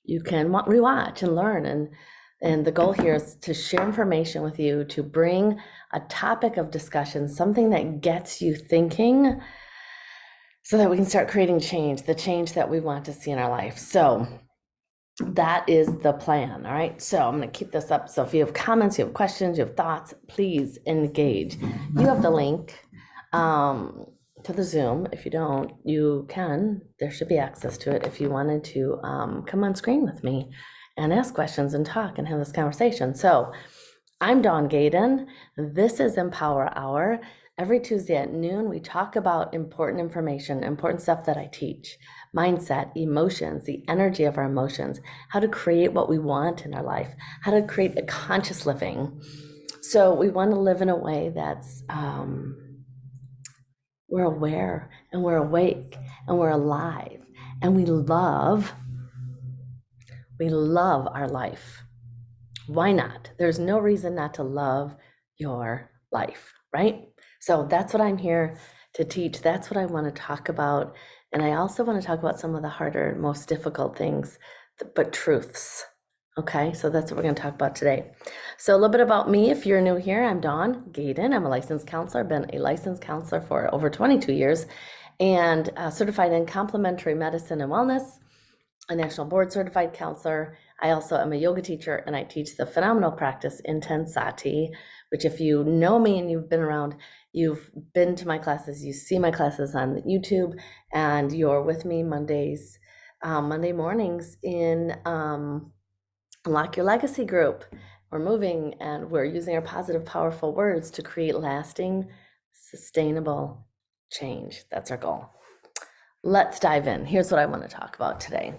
you can rewatch and learn. And the goal here is to share information with you, to bring a topic of discussion, something that gets you thinking, so that we can start creating change, the change that we want to see in our life. So that is the plan. All right. So I'm going to keep this up. So if you have comments, you have questions, you have thoughts, please engage. You have the link to the Zoom. If you don't, you can. There should be access to it if you wanted to come on screen with me and ask questions and talk and have this conversation. So I'm Dawn Gaden. This is Empower Hour. Every Tuesday at noon, we talk about important information, important stuff that I teach: mindset, emotions, the energy of our emotions, how to create what we want in our life, how to create a conscious living. So we want to live in a way that's we're aware and we're awake and we're alive and we love our life. Why not? There's no reason not to love your life, right? So that's what I'm here to teach. That's what I want to talk about. And I also want to talk about some of the harder, most difficult things, but truths. Okay, so that's what we're going to talk about today. So a little bit about me. If you're new here, I'm Dawn Gaden. I'm a licensed counselor. I've been a licensed counselor for over 22 years and certified in complementary medicine and wellness, a national board certified counselor. I also am a yoga teacher, and I teach the phenomenal practice intenSati, which, if you know me and you've been around, you've been to my classes, you see my classes on YouTube, and you're with me Monday mornings in Unlock Your Legacy group. We're moving and we're using our positive, powerful words to create lasting, sustainable change. That's our goal. Let's dive in. Here's what I want to talk about today.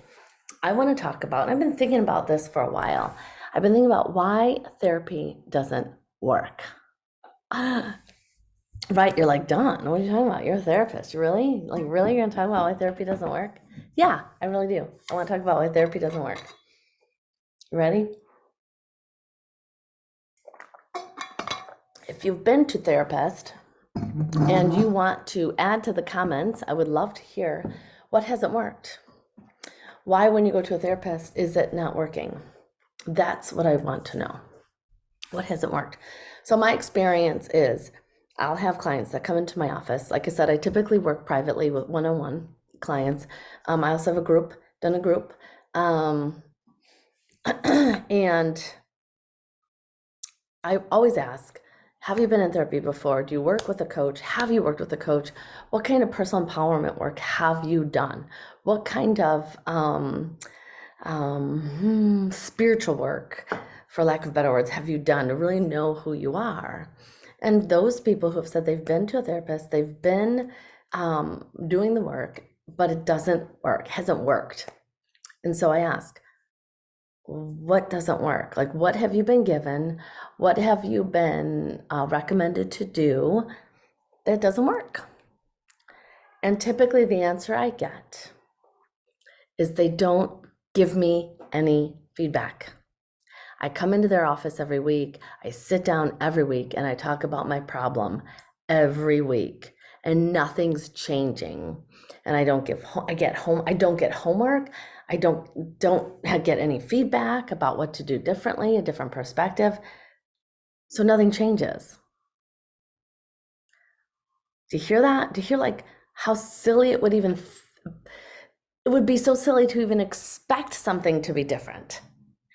I want to talk about, I've been thinking about this for a while. I've been thinking about why therapy doesn't work. Right, you're like, Dawn, what are you talking about? You're a therapist. Really? Like, really? You're going to talk about why therapy doesn't work? Yeah, I really do. I want to talk about why therapy doesn't work. You ready? If you've been to therapist and you want to add to the comments, I would love to hear what hasn't worked. Why, when you go to a therapist, is it not working? That's what I want to know. What hasn't worked? So my experience is I'll have clients that come into my office. Like I said, I typically work privately with one-on-one clients. I also have done a group. And I always ask, have you been in therapy before? Do you work with a coach? Have you worked with a coach? What kind of personal empowerment work have you done? What kind of spiritual work, for lack of better words, have you done to really know who you are? And those people who have said they've been to a therapist, they've been doing the work, but it doesn't work, hasn't worked. And so I ask, what doesn't work? Like, what have you been given? What have you been recommended to do that doesn't work? And typically the answer I get is they don't give me any feedback. I come into their office every week, I sit down every week, and I talk about my problem every week, and nothing's changing. And I don't get homework. I don't get any feedback about what to do differently, a different perspective. So nothing changes. Do you hear that? Do you hear like how silly it would it would be so silly to even expect something to be different.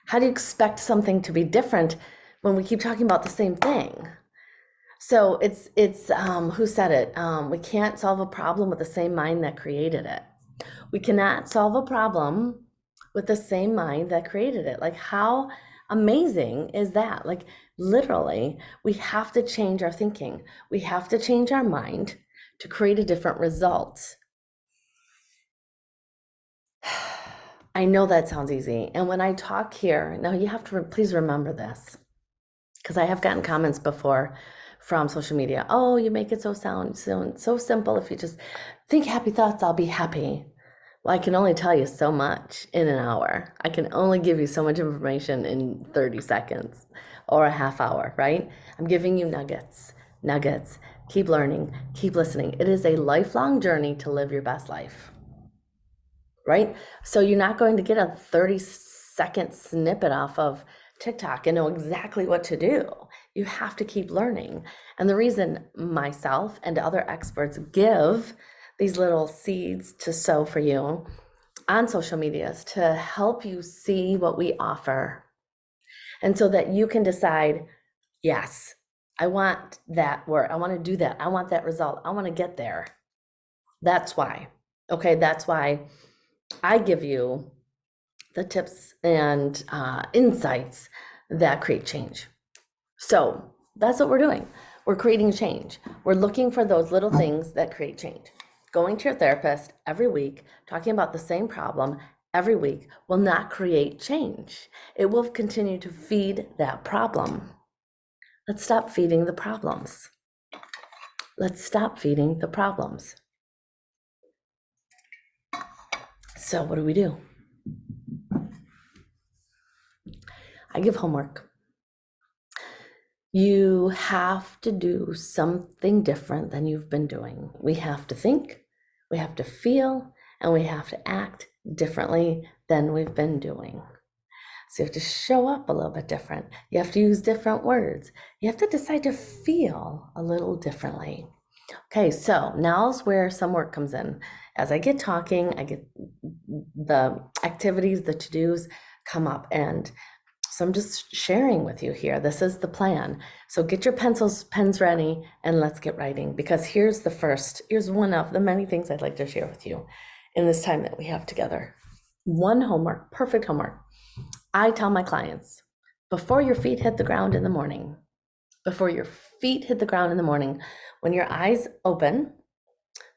How do you expect something to be different when we keep talking about the same thing? So it's who said it? We can't solve a problem with the same mind that created it. We cannot solve a problem with the same mind that created it. Like, how amazing is that? Like, literally, we have to change our thinking. We have to change our mind to create a different result. I know that sounds easy. And when I talk here, now you have to please remember this, because I have gotten comments before from social media. Oh, you make it sound so simple. If you just think happy thoughts, I'll be happy. Well, I can only tell you so much in an hour. I can only give you so much information in 30 seconds or a half hour, right? I'm giving you nuggets. Keep learning, keep listening. It is a lifelong journey to live your best life. right? So you're not going to get a 30-second snippet off of TikTok and know exactly what to do. You have to keep learning. And the reason myself and other experts give these little seeds to sow for you on social media is to help you see what we offer. And so that you can decide, yes, I want that work. I want to do that. I want that result. I want to get there. That's why. Okay, that's why I give you the tips and insights that create change. So that's what we're doing. We're creating change. We're looking for those little things that create change. Going to your therapist every week, talking about the same problem every week will not create change. It will continue to feed that problem. Let's stop feeding the problems. Let's stop feeding the problems. So what do? I give homework. You have to do something different than you've been doing. We have to think, we have to feel, and we have to act differently than we've been doing. So you have to show up a little bit different. You have to use different words. You have to decide to feel a little differently. Okay, so now's where some work comes in. As I get talking, I get the activities, the to-dos come up, and so I'm just sharing with you here. This is the plan. So get your pencils, pens ready, and let's get writing, because here's one of the many things I'd like to share with you in this time that we have together. One homework, perfect homework. I tell my clients, before your feet hit the ground in the morning, when your eyes open,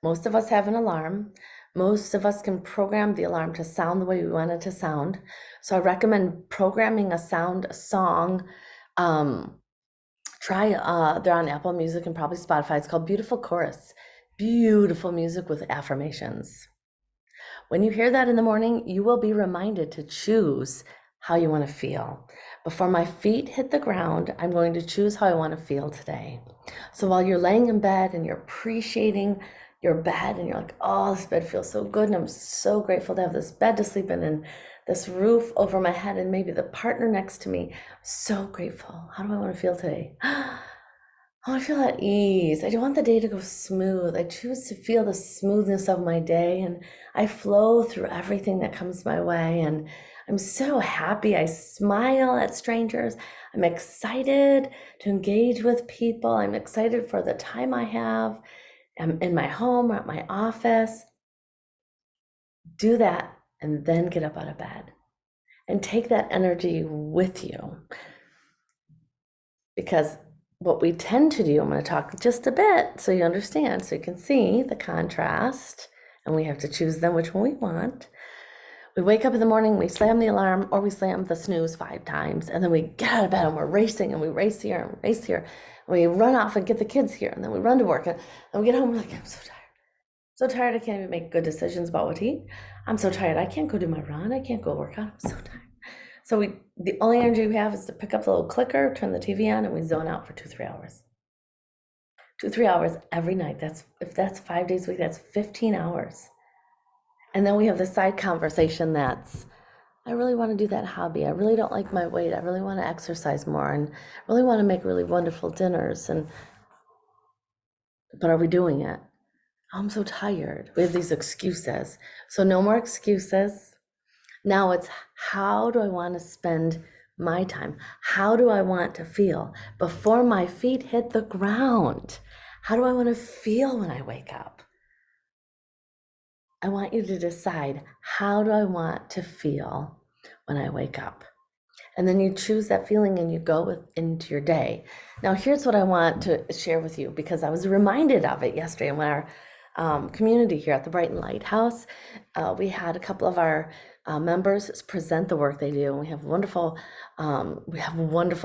most of us have an alarm. Most of us can program the alarm to sound the way we want it to sound. So I recommend programming a song. They're on Apple Music and probably Spotify. It's called Beautiful Chorus. Beautiful music with affirmations. When you hear that in the morning, you will be reminded to choose how you want to feel. Before my feet hit the ground, I'm going to choose how I want to feel today. So while you're laying in bed and you're appreciating your bed and you're like, oh, this bed feels so good, and I'm so grateful to have this bed to sleep in and this roof over my head and maybe the partner next to me. So grateful. How do I want to feel today? I want to feel at ease. I don't want the day to go smooth. I choose to feel the smoothness of my day, and I flow through everything that comes my way. And I'm so happy. I smile at strangers. I'm excited to engage with people. I'm excited for the time I have. I'm in my home or at my office. Do that and then get up out of bed and take that energy with you. Because what we tend to do, I'm going to talk just a bit so you understand, so you can see the contrast, and we have to choose then which one we want. We wake up in the morning, we slam the alarm, or we slam the snooze 5 times, and then we get out of bed and we're racing, and we race here and race here, and we run off and get the kids here, and then we run to work, and we get home, we're like, I'm so tired. So tired, I can't even make good decisions about what to eat. I'm so tired, I can't go do my run, I can't go work out, I'm so tired. So the only energy we have is to pick up the little clicker, turn the TV on, and we zone out for 2-3 hours. 2-3 hours every night. If that's 5 days a week, that's 15 hours. And then we have the side conversation that's, I really want to do that hobby. I really don't like my weight. I really want to exercise more and really want to make really wonderful dinners. But are we doing it? Oh, I'm so tired. We have these excuses. So no more excuses. Now it's, how do I want to spend my time? How do I want to feel before my feet hit the ground? How do I want to feel when I wake up? I want you to decide, how do I want to feel when I wake up? And then you choose that feeling and you go into your day. Now, here's what I want to share with you, because I was reminded of it yesterday in our community here at the Brighton Lighthouse. We had a couple of our members present the work they do. And we have wonderful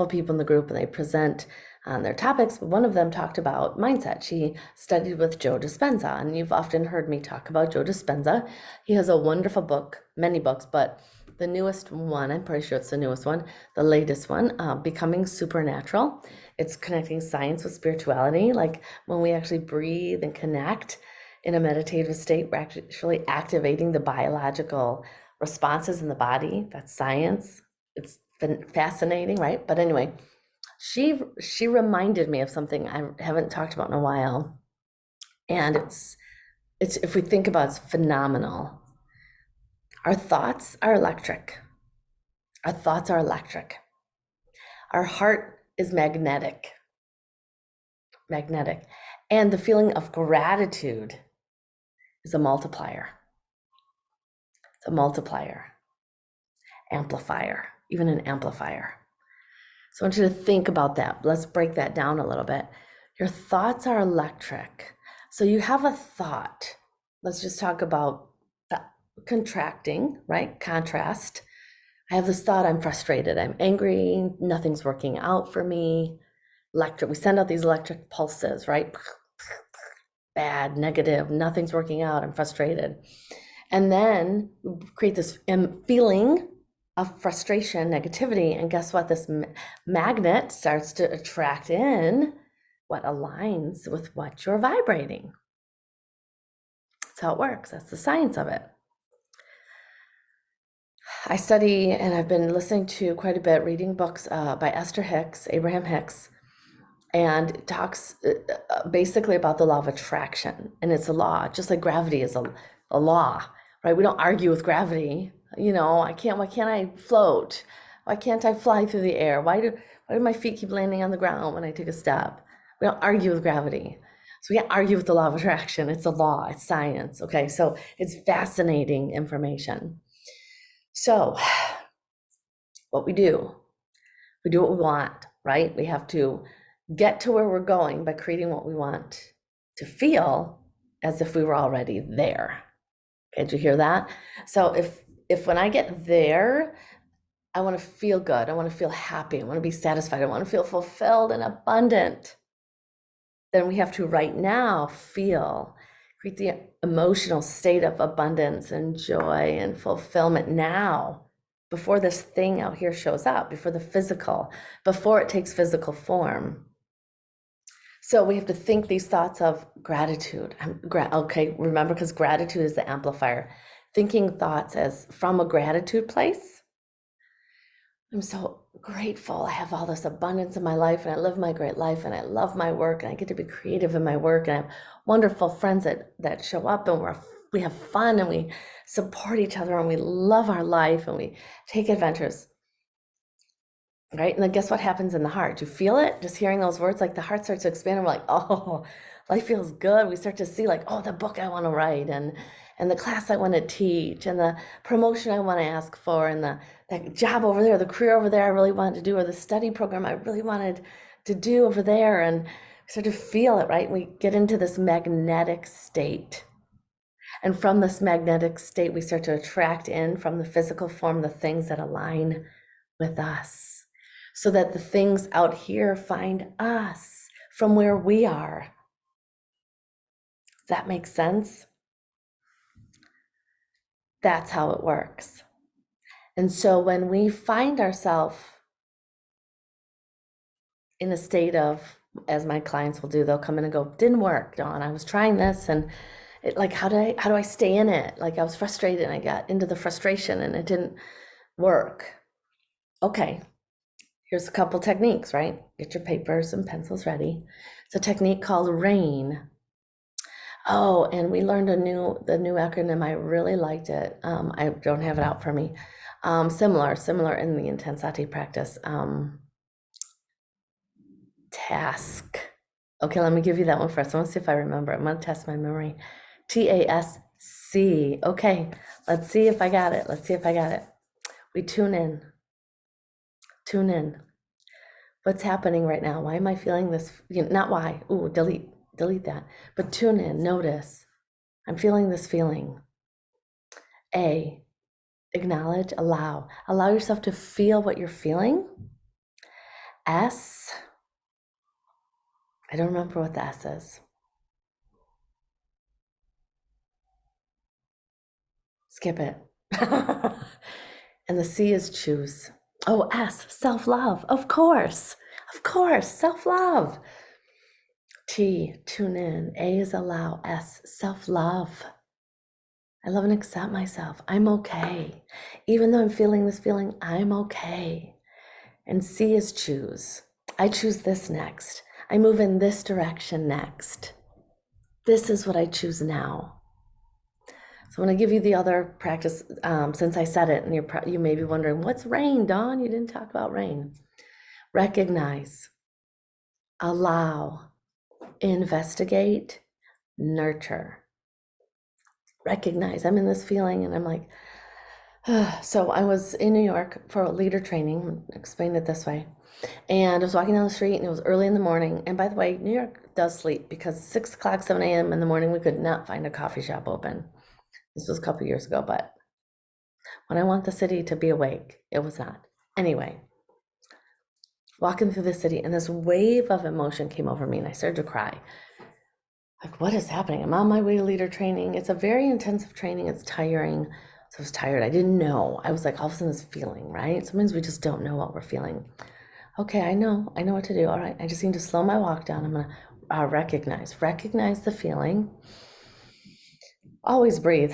people in the group, and they present on their topics. But one of them talked about mindset. She studied with Joe Dispenza, and you've often heard me talk about Joe Dispenza. He has a wonderful book, many books, but the newest one, I'm pretty sure it's the newest one, the latest one, Becoming Supernatural. It's connecting science with spirituality, like when we actually breathe and connect in a meditative state, we're actually activating the biological responses in the body. That's science. It's been fascinating, right? But anyway, she reminded me of something I haven't talked about in a while. And it's if we think about it, it's phenomenal. Our thoughts are electric. Our thoughts are electric. Our heart is magnetic. Magnetic. And the feeling of gratitude is a multiplier. It's a multiplier, amplifier, even an amplifier. So I want you to think about that. Let's break that down a little bit. Your thoughts are electric. So you have a thought. Let's just talk about contracting, right? Contrast. I have this thought, I'm frustrated, I'm angry, nothing's working out for me. Electric, we send out these electric pulses, right? Bad, negative, nothing's working out, I'm frustrated. And then we create this feeling of frustration, negativity, and guess what? This magnet starts to attract in what aligns with what you're vibrating. That's how it works. That's the science of it. I study and I've been listening to quite a bit, reading books by Esther Hicks, Abraham Hicks, and it talks basically about the law of attraction. And it's a law, just like gravity is a law, right? We don't argue with gravity. You know, why can't I float? Why can't I fly through the air? Why do my feet keep landing on the ground when I take a step? We don't argue with gravity. So we can't argue with the law of attraction. It's a law, it's science. Okay, so it's fascinating information. So what we do what we want, right? We have to get to where we're going by creating what we want to feel as if we were already there. Okay, did you hear that? So if when I get there, I want to feel good, I want to feel happy, I want to be satisfied, I want to feel fulfilled and abundant, then we have to right now create the emotional state of abundance and joy and fulfillment now, before this thing out here shows up, before before it takes physical form. So we have to think these thoughts of gratitude. Okay, remember, because gratitude is the amplifier. Thinking thoughts as from a gratitude place. I'm so grateful. I have all this abundance in my life and I live my great life and I love my work and I get to be creative in my work and I have wonderful friends that show up and we have fun and we support each other and we love our life and we take adventures, right? And then guess what happens in the heart? You feel it? Just hearing those words, like the heart starts to expand and we're like, oh, life feels good. We start to see like, oh, the book I want to write and the class I want to teach and the promotion I want to ask for and that job over there, the career over there I really wanted to do, or the study program I really wanted to do over there. And we start to feel it, right? We get into this magnetic state. And from this magnetic state, we start to attract in from the physical form the things that align with us, so that the things out here find us from where we are. Does that make sense? That's how it works. And so when we find ourselves in a state of, as my clients will do, they'll come in and go, didn't work, Dawn, I was trying this and it, like, how do I stay in it? Like, I was frustrated and I got into the frustration and it didn't work. Okay, here's a couple techniques, right? Get your papers and pencils ready. It's a technique called RAIN. Oh, and we learned the new acronym. I really liked it. I don't have it out for me. Similar in the intenSati practice. Task. Okay, let me give you that one first. I want to see if I remember. I'm going to test my memory. TASC. Okay, let's see if I got it. We tune in. What's happening right now? Why am I feeling this? Not why. Ooh, delete that. But tune in, notice. I'm feeling this feeling. A, acknowledge, allow. Allow yourself to feel what you're feeling. S, I don't remember what the S is. Skip it. And the C is choose. Oh, S, self-love. Of course, self-love. T, tune in. A is allow. S, self-love. I love and accept myself. I'm okay. Even though I'm feeling this feeling, I'm okay. And C is choose. I choose this next. I move in this direction next. This is what I choose now. So I'm going to give you the other practice since I said it, and you may be wondering, what's rain, Dawn? You didn't talk about rain. Recognize, allow, investigate, nurture. Recognize, I'm in this feeling, and I'm like, so I was in New York for a leader training, explain it this way. And I was walking down the street and it was early in the morning. And by the way, New York does sleep because 6 o'clock, 7 a.m. in the morning, we could not find a coffee shop open. This was a couple years ago, but when I want the city to be awake, it was not. Anyway, walking through the city and this wave of emotion came over me and I started to cry. Like, what is happening? I'm on my way to leader training. It's a very intensive training. It's tiring. So I was tired. I didn't know. I was like, all of a sudden this feeling, right? Sometimes we just don't know what we're feeling. Okay, I know what to do. All right, I just need to slow my walk down. I'm gonna recognize the feeling. Always breathe.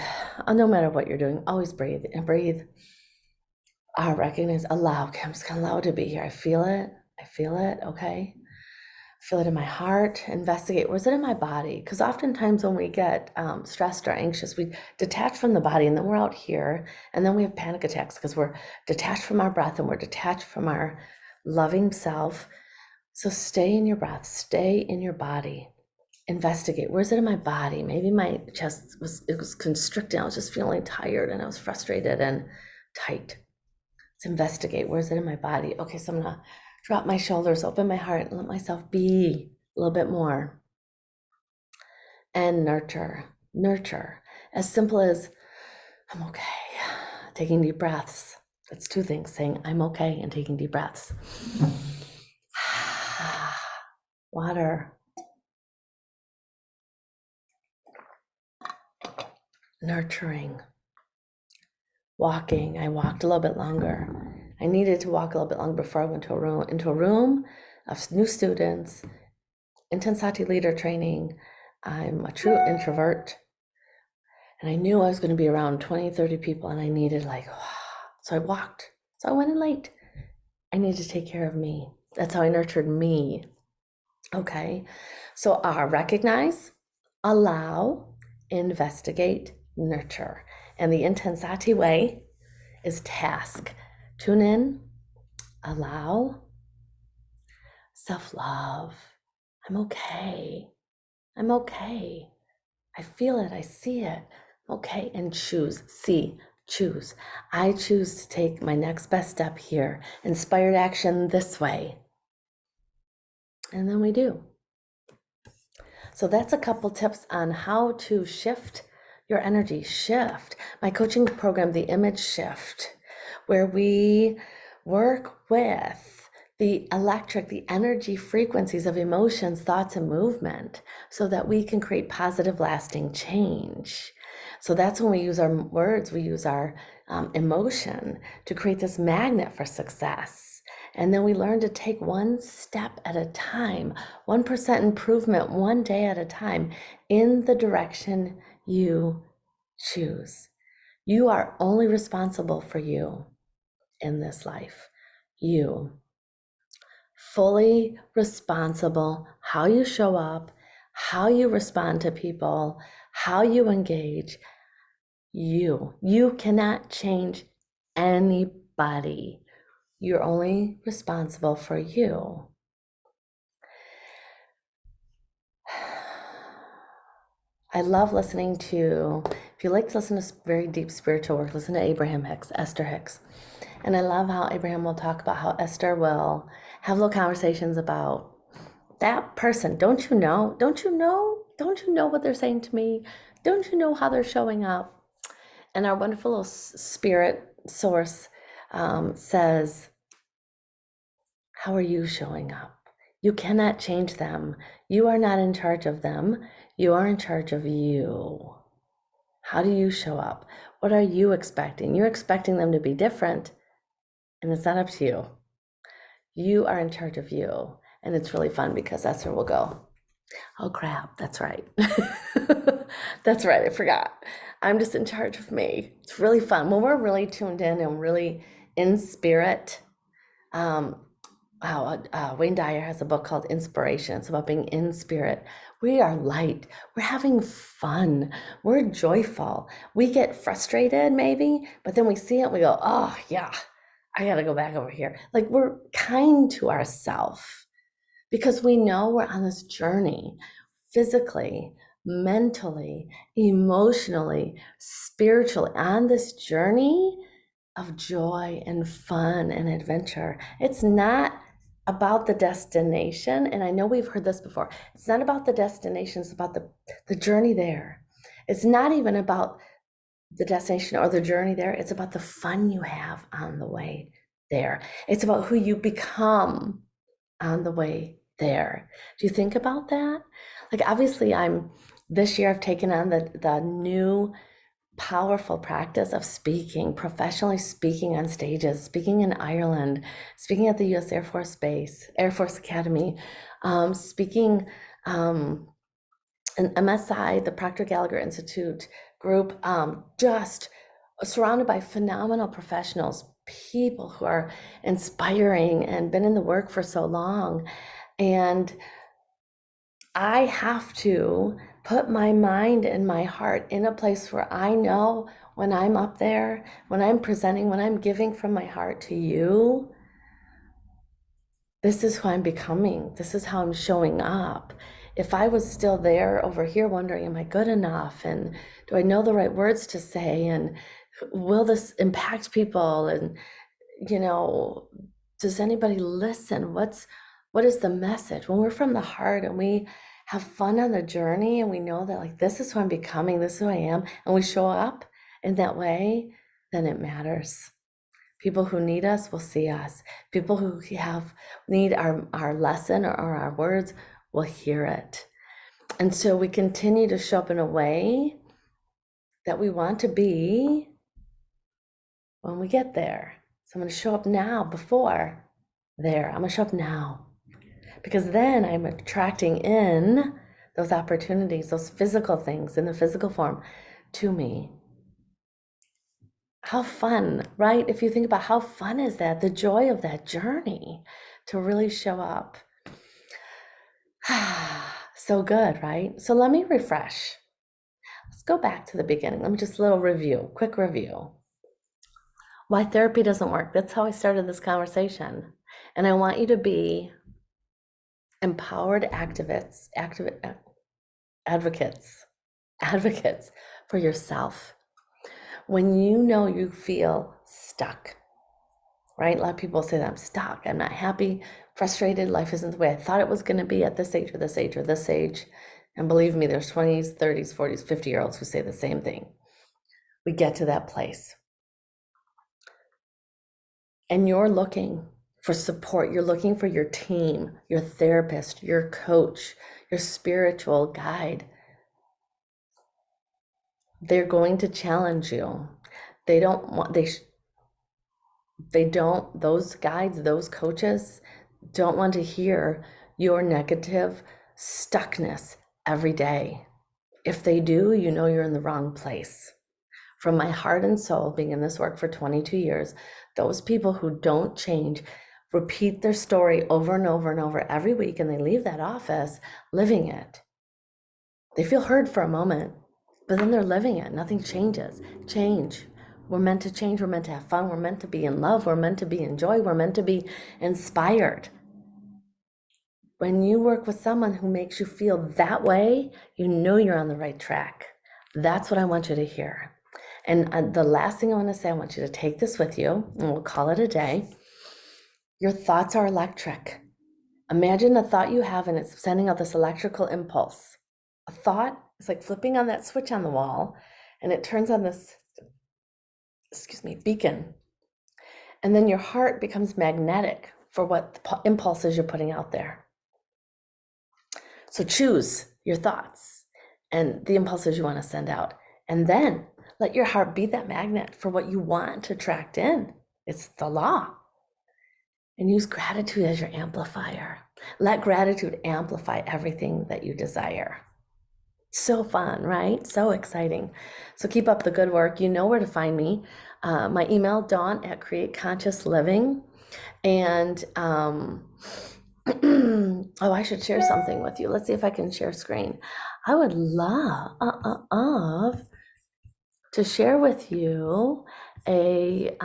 No matter what you're doing, always breathe and breathe. Recognize, allow. Okay, I'm just gonna allow it to be here. I feel it. Okay. Feel it in my heart. Investigate. Where's it in my body? Because oftentimes when we get stressed or anxious, we detach from the body, and then we're out here, and then we have panic attacks because we're detached from our breath and we're detached from our loving self. So stay in your breath, stay in your body. Investigate. Where's it in my body? Maybe my chest was constricted. I was just feeling tired and I was frustrated and tight. Let's investigate. Where's it in my body? Okay, so I'm gonna drop my shoulders, open my heart, and let myself be a little bit more. And nurture. As simple as I'm okay. Taking deep breaths. That's two things, saying I'm okay and taking deep breaths. Water. Nurturing. Walking. I walked a little bit longer. I needed to walk a little bit longer before I went into a room of new students. intenSati leader training. I'm a true introvert. And I knew I was going to be around 20, 30 people, and I needed so I walked. So I went in late. I needed to take care of me. That's how I nurtured me. Okay. So recognize, allow, investigate, nurture. And the intenSati way is task. Tune in, allow, self-love. I'm okay. I feel it. I see it. Okay. And choose. Choose. I choose to take my next best step here. Inspired action this way. And then we do. So that's a couple tips on how to shift your energy. My coaching program, the image shift, where we work with the energy frequencies of emotions, thoughts, and movement so that we can create positive, lasting change. So that's when we use our words, we use our emotion to create this magnet for success. And then we learn to take one step at a time, 1% improvement, one day at a time, in the direction you choose. You are only responsible for you in this life. You. Fully responsible, how you show up, how you respond to people, how you engage. You cannot change anybody. You're only responsible for you. I love listening to, if you like to listen to very deep spiritual work, listen to Abraham Hicks, Esther Hicks. And I love how Abraham will talk about how Esther will have little conversations about that person. Don't you know what they're saying to me? Don't you know how they're showing up? And our wonderful little spirit source says, how are you showing up? You cannot change them. You are not in charge of them. You are in charge of you. How do you show up? What are you expecting? You're expecting them to be different, and it's not up to you. You are in charge of you. And it's really fun because that's where we'll go. Oh crap, that's right. That's right, I forgot. I'm just in charge of me. It's really fun. When we're really tuned in and really in spirit, um, wow, Wayne Dyer has a book called Inspiration. It's about being in spirit. We are light. We're having fun. We're joyful. We get frustrated maybe, but then we see it and we go, oh yeah, I gotta go back over here. Like we're kind to ourselves because we know we're on this journey physically, mentally, emotionally, spiritually, on this journey of joy and fun and adventure. It's not about the destination. And I know we've heard this before. It's not about the destination, it's about the journey there. It's not even about the destination or the journey there. It's about the fun you have on the way there. It's about who you become on the way there. Do you think about that? Like obviously this year I've taken on the new powerful practice of speaking, professionally speaking on stages, speaking in Ireland, speaking at the US Air Force Academy, speaking an MSI, the Proctor Gallagher Institute group, just surrounded by phenomenal professionals, people who are inspiring and been in the work for so long. And I have to put my mind and my heart in a place where I know when I'm up there, when I'm presenting, when I'm giving from my heart to you, this is who I'm becoming. This is how I'm showing up. If I was still there over here wondering, am I good enough? And do I know the right words to say? And will this impact people? And, does anybody listen? What is the message? When we're from the heart and we have fun on the journey and we know that like this is who I'm becoming, this is who I am, and we show up in that way, then it matters. People who need us will see us. People who need our lesson or our words will hear it. And so we continue to show up in a way that we want to be when we get there. So I'm going to show up now before there. I'm going to show up now because then I'm attracting in those opportunities, those physical things in the physical form to me. How fun, right? If you think about how fun is that, the joy of that journey to really show up. So good, right? So let me refresh. Let's go back to the beginning. Let me just a little review, quick review. Why therapy doesn't work. That's how I started this conversation. And I want you to be empowered advocates for yourself. When you know you feel stuck, right? A lot of people say that I'm stuck, I'm not happy, frustrated, life isn't the way I thought it was going to be at this age or this age or this age. And believe me, there's 20s, 30s, 40s, 50-year-olds who say the same thing. We get to that place. And you're looking for support. You're looking for your team, your therapist, your coach, your spiritual guide. They're going to challenge you. They don't want, they don't, those guides, those coaches don't want to hear your negative stuckness every day. If they do, you know you're in the wrong place. From my heart and soul, being in this work for 22 years, those people who don't change, repeat their story over and over and over every week, and they leave that office living it. They feel heard for a moment, but then they're living it. Nothing changes. Change. We're meant to change. We're meant to have fun. We're meant to be in love. We're meant to be in joy. We're meant to be inspired. When you work with someone who makes you feel that way, you know you're on the right track. That's what I want you to hear. And the last thing I want to say, I want you to take this with you, and we'll call it a day. Your thoughts are electric. Imagine a thought you have, and it's sending out this electrical impulse. A thought is like flipping on that switch on the wall, and it turns on this, beacon. And then your heart becomes magnetic for what impulses you're putting out there. So choose your thoughts and the impulses you want to send out. And then let your heart be that magnet for what you want to attract in. It's the law. And use gratitude as your amplifier. Let gratitude amplify everything that you desire. So fun, right? So exciting. So keep up the good work. You know where to find me. My email, Dawn at Create Conscious Living. And oh, I should share something with you. Let's see if I can share screen. I would love to share with you a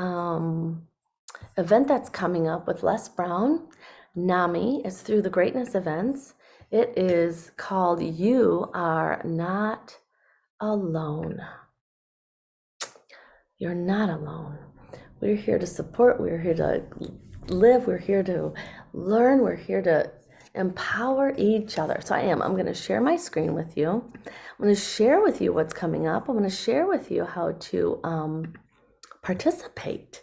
event that's coming up with Les Brown. NAMI is through the Greatness Events. It is called You Are Not Alone. You're not alone. We're here to support, we're here to live, we're here to learn, we're here to empower each other. So I'm going to share my screen with you. I'm going to share with you what's coming up. I'm going to share with you how to participate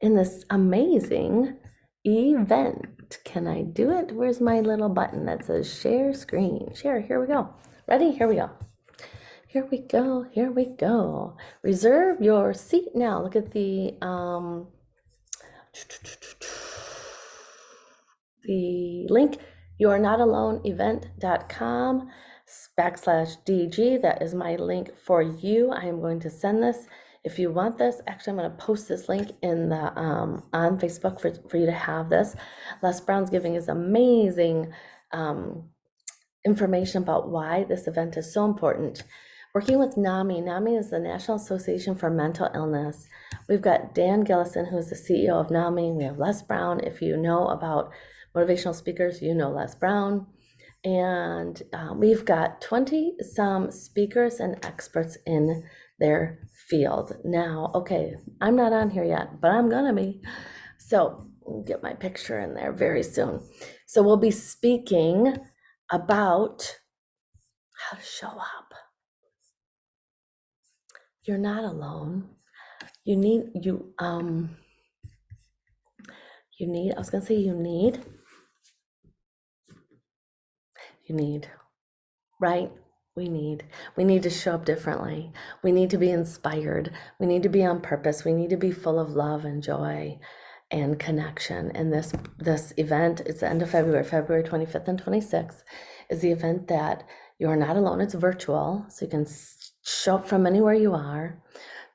in this amazing event. Can I do it? Where's my little button that says share screen? Share, here we go. Ready? Here we go. Here we go, here we go. Reserve your seat now. Look at the link, youarenotalone.event.com/DG. That is my link for you. I am going to send this. If you want this, actually, I'm going to post this link in the on Facebook for you to have this. Les Brown's giving is amazing information about why this event is so important. Working with NAMI. NAMI is the National Association for Mental Illness. We've got Dan Gillison, who's the CEO of NAMI. We have Les Brown. If you know about motivational speakers, you know Les Brown. And we've got 20 some speakers and experts in their field. Now, okay, I'm not on here yet, but I'm gonna be. So we'll get my picture in there very soon. So we'll be speaking about how to show up. You're not alone. You need, I was gonna say you need, right? We need to show up differently. We need to be inspired. We need to be on purpose. We need to be full of love and joy and connection. And this event is the end of February, February 25th and 26th is the event that you're not alone. It's virtual, so you can show up from anywhere you are.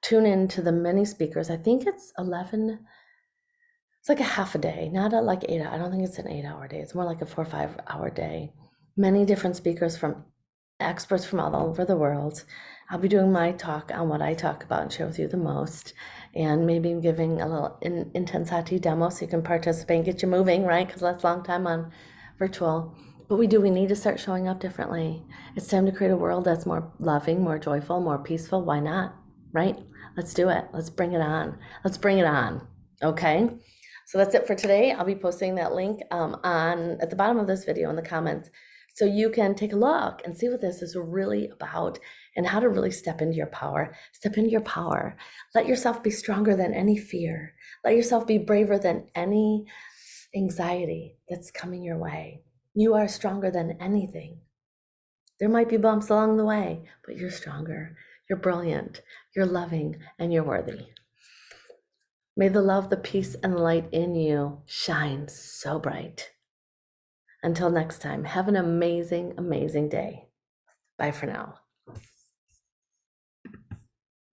Tune in to the many speakers. I think it's 11. It's like a half a day, not a like 8 hour. I don't think it's an 8 hour day. It's more like a 4 or 5 hour day. Many different speakers from experts from all over the world. I'll be doing my talk on what I talk about and share with you the most, and maybe giving a little intenSati demo so you can participate and get you moving, right? Because that's a long time on virtual. But we need to start showing up differently. It's time to create a world that's more loving, more joyful, more peaceful. Why not, right? Let's do it. Let's bring it on. Let's bring it on, okay? So that's it for today. I'll be posting that link on at the bottom of this video in the comments, so you can take a look and see what this is really about and how to really step into your power. Step into your power. Let yourself be stronger than any fear. Let yourself be braver than any anxiety that's coming your way. You are stronger than anything. There might be bumps along the way, but you're stronger. You're brilliant. You're loving, and you're worthy. May the love, the peace, and the light in you shine so bright. Until next time, have an amazing, amazing day. Bye for now.